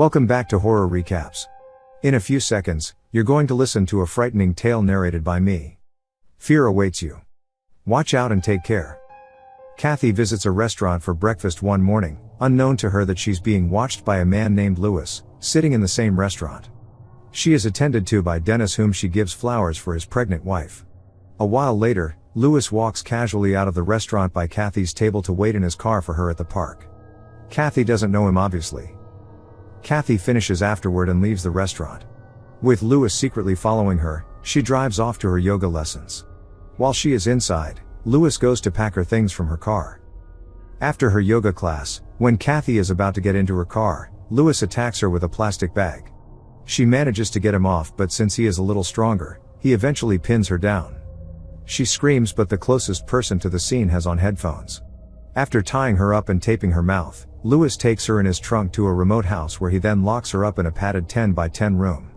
Welcome back to Horror Recaps. In a few seconds, you're going to listen to a frightening tale narrated by me. Fear awaits you. Watch out and take care. Kathy visits a restaurant for breakfast one morning, unknown to her that she's being watched by a man named Lewis, sitting in the same restaurant. She is attended to by Dennis, whom she gives flowers for his pregnant wife. A while later, Lewis walks casually out of the restaurant by Kathy's table to wait in his car for her at the park. Kathy doesn't know him, obviously. Kathy finishes afterward and leaves the restaurant. With Lewis secretly following her, she drives off to her yoga lessons. While she is inside, Lewis goes to pack her things from her car. After her yoga class, when Kathy is about to get into her car, Lewis attacks her with a plastic bag. She manages to get him off, but since he is a little stronger, he eventually pins her down. She screams, but the closest person to the scene has on headphones. After tying her up and taping her mouth, Lewis takes her in his trunk to a remote house where he then locks her up in a padded 10 by 10 room.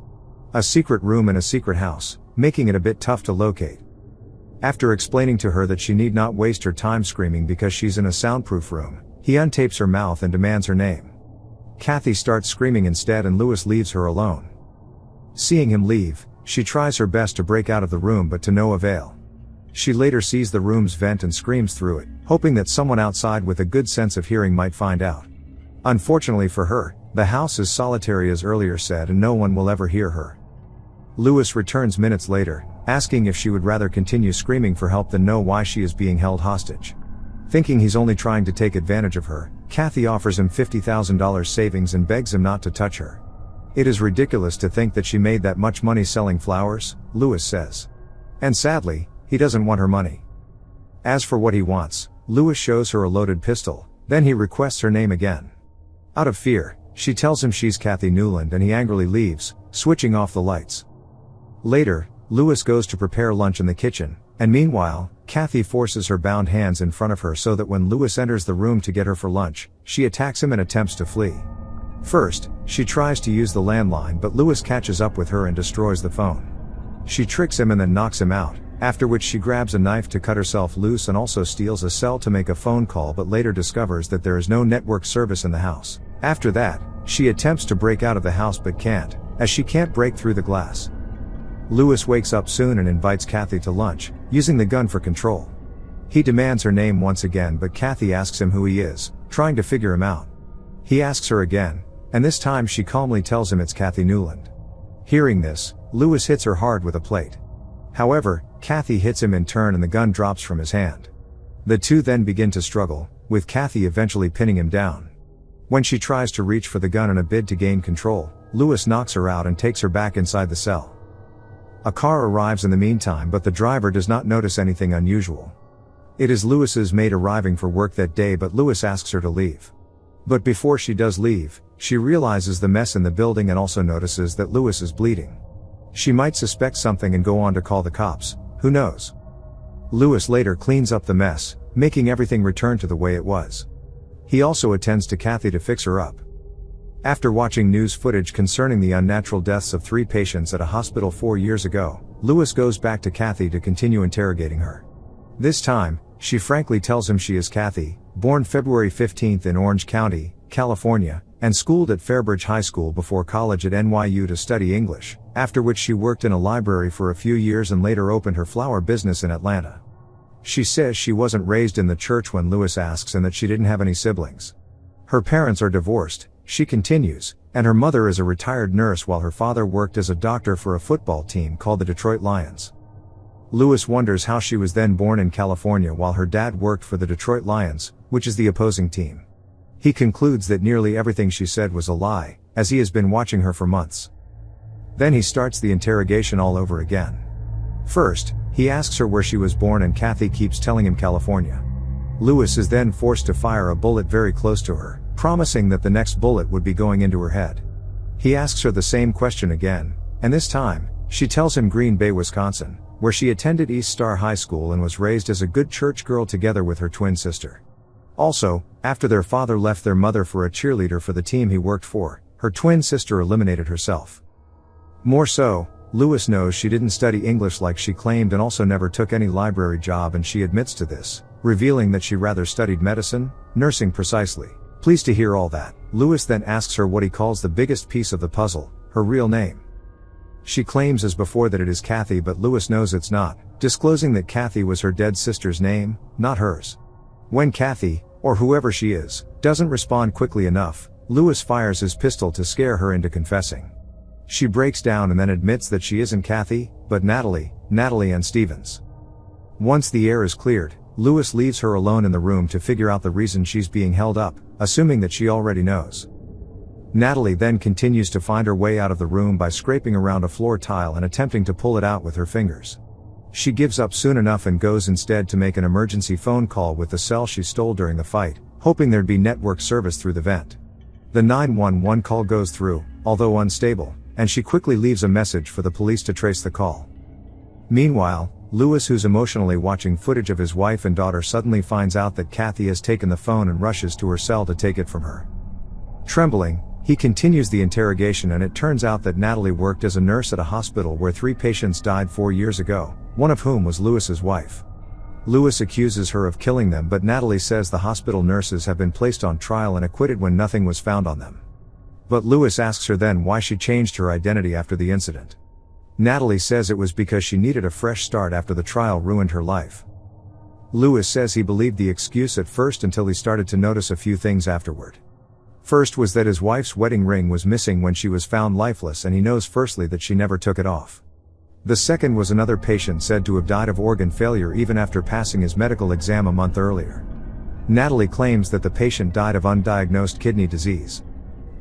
A secret room in a secret house, making it a bit tough to locate. After explaining to her that she need not waste her time screaming because she's in a soundproof room, he untapes her mouth and demands her name. Kathy starts screaming instead, and Lewis leaves her alone. Seeing him leave, she tries her best to break out of the room, but to no avail. She later sees the room's vent and screams through it, hoping that someone outside with a good sense of hearing might find out. Unfortunately for her, the house is solitary as earlier said, and no one will ever hear her. Lewis returns minutes later, asking if she would rather continue screaming for help than know why she is being held hostage. Thinking he's only trying to take advantage of her, Kathy offers him $50,000 savings and begs him not to touch her. "It is ridiculous to think that she made that much money selling flowers," Lewis says. And sadly, he doesn't want her money. As for what he wants, Lewis shows her a loaded pistol, then he requests her name again. Out of fear, she tells him she's Kathy Newland, and he angrily leaves, switching off the lights. Later, Lewis goes to prepare lunch in the kitchen, and meanwhile, Kathy forces her bound hands in front of her so that when Lewis enters the room to get her for lunch, she attacks him and attempts to flee. First, she tries to use the landline, but Lewis catches up with her and destroys the phone. She tricks him and then knocks him out, after which she grabs a knife to cut herself loose and also steals a cell to make a phone call, but later discovers that there is no network service in the house. After that, she attempts to break out of the house but can't, as she can't break through the glass. Lewis wakes up soon and invites Kathy to lunch, using the gun for control. He demands her name once again, but Kathy asks him who he is, trying to figure him out. He asks her again, and this time she calmly tells him it's Kathy Newland. Hearing this, Lewis hits her hard with a plate. However, Kathy hits him in turn and the gun drops from his hand. The two then begin to struggle, with Kathy eventually pinning him down. When she tries to reach for the gun in a bid to gain control, Lewis knocks her out and takes her back inside the cell. A car arrives in the meantime, but the driver does not notice anything unusual. It is Lewis's maid arriving for work that day, but Lewis asks her to leave. But before she does leave, she realizes the mess in the building and also notices that Lewis is bleeding. She might suspect something and go on to call the cops, who knows? Lewis later cleans up the mess, making everything return to the way it was. He also attends to Kathy to fix her up. After watching news footage concerning the unnatural deaths of 3 patients at a hospital 4 years ago, Lewis goes back to Kathy to continue interrogating her. This time, she frankly tells him she is Kathy, born February 15 in Orange County, California, and schooled at Fairbridge High School before college at NYU to study English, after which she worked in a library for a few years and later opened her flower business in Atlanta. She says she wasn't raised in the church when Lewis asks, and that she didn't have any siblings. Her parents are divorced, she continues, and her mother is a retired nurse while her father worked as a doctor for a football team called the Detroit Lions. Lewis wonders how she was then born in California while her dad worked for the Detroit Lions, which is the opposing team. He concludes that nearly everything she said was a lie, as he has been watching her for months. Then he starts the interrogation all over again. First, he asks her where she was born, and Kathy keeps telling him California. Lewis is then forced to fire a bullet very close to her, promising that the next bullet would be going into her head. He asks her the same question again, and this time, she tells him Green Bay, Wisconsin, where she attended East Star High School and was raised as a good church girl together with her twin sister. Also, after their father left their mother for a cheerleader for the team he worked for, her twin sister eliminated herself. More so, Lewis knows she didn't study English like she claimed and also never took any library job, and she admits to this, revealing that she rather studied medicine, nursing precisely. Pleased to hear all that, Lewis then asks her what he calls the biggest piece of the puzzle, her real name. She claims as before that it is Kathy, but Lewis knows it's not, disclosing that Kathy was her dead sister's name, not hers. When Kathy, or whoever she is, doesn't respond quickly enough, Lewis fires his pistol to scare her into confessing. She breaks down and then admits that she isn't Kathy, but Natalie Ann Stevens. Once the air is cleared, Lewis leaves her alone in the room to figure out the reason she's being held up, assuming that she already knows. Natalie then continues to find her way out of the room by scraping around a floor tile and attempting to pull it out with her fingers. She gives up soon enough and goes instead to make an emergency phone call with the cell she stole during the fight, hoping there'd be network service through the vent. The 911 call goes through, although unstable, and she quickly leaves a message for the police to trace the call. Meanwhile, Lewis, who's emotionally watching footage of his wife and daughter, suddenly finds out that Kathy has taken the phone and rushes to her cell to take it from her. Trembling, he continues the interrogation, and it turns out that Natalie worked as a nurse at a hospital where 3 patients died 4 years ago, one of whom was Lewis's wife. Lewis accuses her of killing them, but Natalie says the hospital nurses have been placed on trial and acquitted when nothing was found on them. But Lewis asks her then why she changed her identity after the incident. Natalie says it was because she needed a fresh start after the trial ruined her life. Lewis says he believed the excuse at first until he started to notice a few things afterward. First was that his wife's wedding ring was missing when she was found lifeless, and he knows firstly that she never took it off. The second was another patient said to have died of organ failure even after passing his medical exam a month earlier. Natalie claims that the patient died of undiagnosed kidney disease.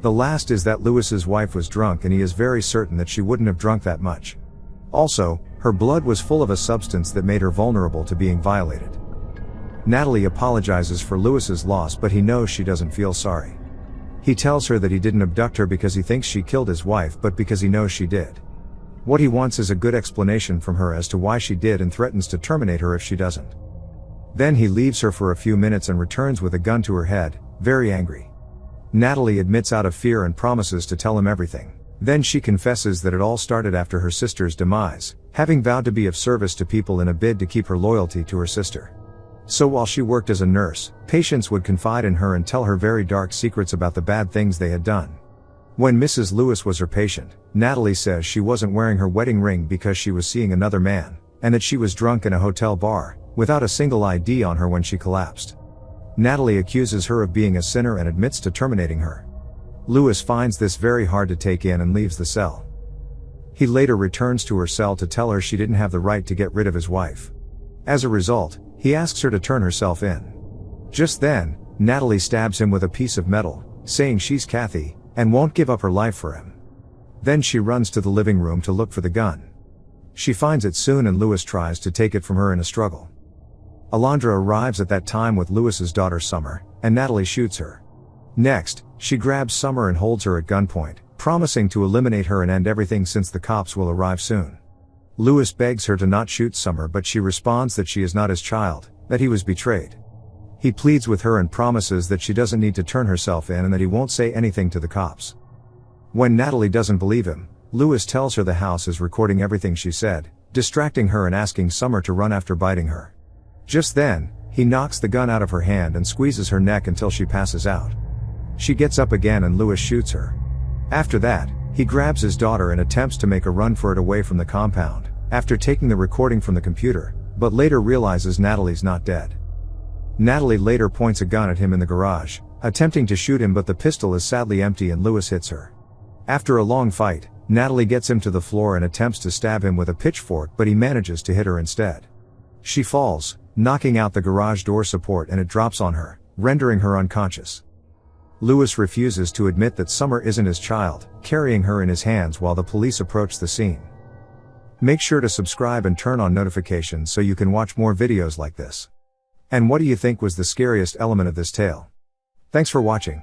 The last is that Lewis's wife was drunk, and he is very certain that she wouldn't have drunk that much. Also, her blood was full of a substance that made her vulnerable to being violated. Natalie apologizes for Lewis's loss, but he knows she doesn't feel sorry. He tells her that he didn't abduct her because he thinks she killed his wife, but because he knows she did. What he wants is a good explanation from her as to why she did, and threatens to terminate her if she doesn't. Then he leaves her for a few minutes and returns with a gun to her head, very angry. Natalie admits out of fear and promises to tell him everything. Then she confesses that it all started after her sister's demise, having vowed to be of service to people in a bid to keep her loyalty to her sister. So while she worked as a nurse, patients would confide in her and tell her very dark secrets about the bad things they had done. When Mrs. Lewis was her patient, Natalie says she wasn't wearing her wedding ring because she was seeing another man, and that she was drunk in a hotel bar, without a single ID on her when she collapsed. Natalie accuses her of being a sinner and admits to terminating her. Lewis finds this very hard to take in and leaves the cell. He later returns to her cell to tell her she didn't have the right to get rid of his wife. As a result, he asks her to turn herself in. Just then, Natalie stabs him with a piece of metal, saying she's Kathy, and won't give up her life for him. Then she runs to the living room to look for the gun. She finds it soon, and Lewis tries to take it from her in a struggle. Alondra arrives at that time with Lewis's daughter Summer, and Natalie shoots her. Next, she grabs Summer and holds her at gunpoint, promising to eliminate her and end everything since the cops will arrive soon. Lewis begs her to not shoot Summer, but she responds that she is not his child, that he was betrayed. He pleads with her and promises that she doesn't need to turn herself in and that he won't say anything to the cops. When Natalie doesn't believe him, Lewis tells her the house is recording everything she said, distracting her and asking Summer to run after biting her. Just then, he knocks the gun out of her hand and squeezes her neck until she passes out. She gets up again and Lewis shoots her. After that, he grabs his daughter and attempts to make a run for it away from the compound, after taking the recording from the computer, but later realizes Natalie's not dead. Natalie later points a gun at him in the garage, attempting to shoot him, but the pistol is sadly empty and Lewis hits her. After a long fight, Natalie gets him to the floor and attempts to stab him with a pitchfork, but he manages to hit her instead. She falls, knocking out the garage door support, and it drops on her, rendering her unconscious. Lewis refuses to admit that Summer isn't his child, carrying her in his hands while the police approach the scene. Make sure to subscribe and turn on notifications so you can watch more videos like this. And what do you think was the scariest element of this tale? Thanks for watching.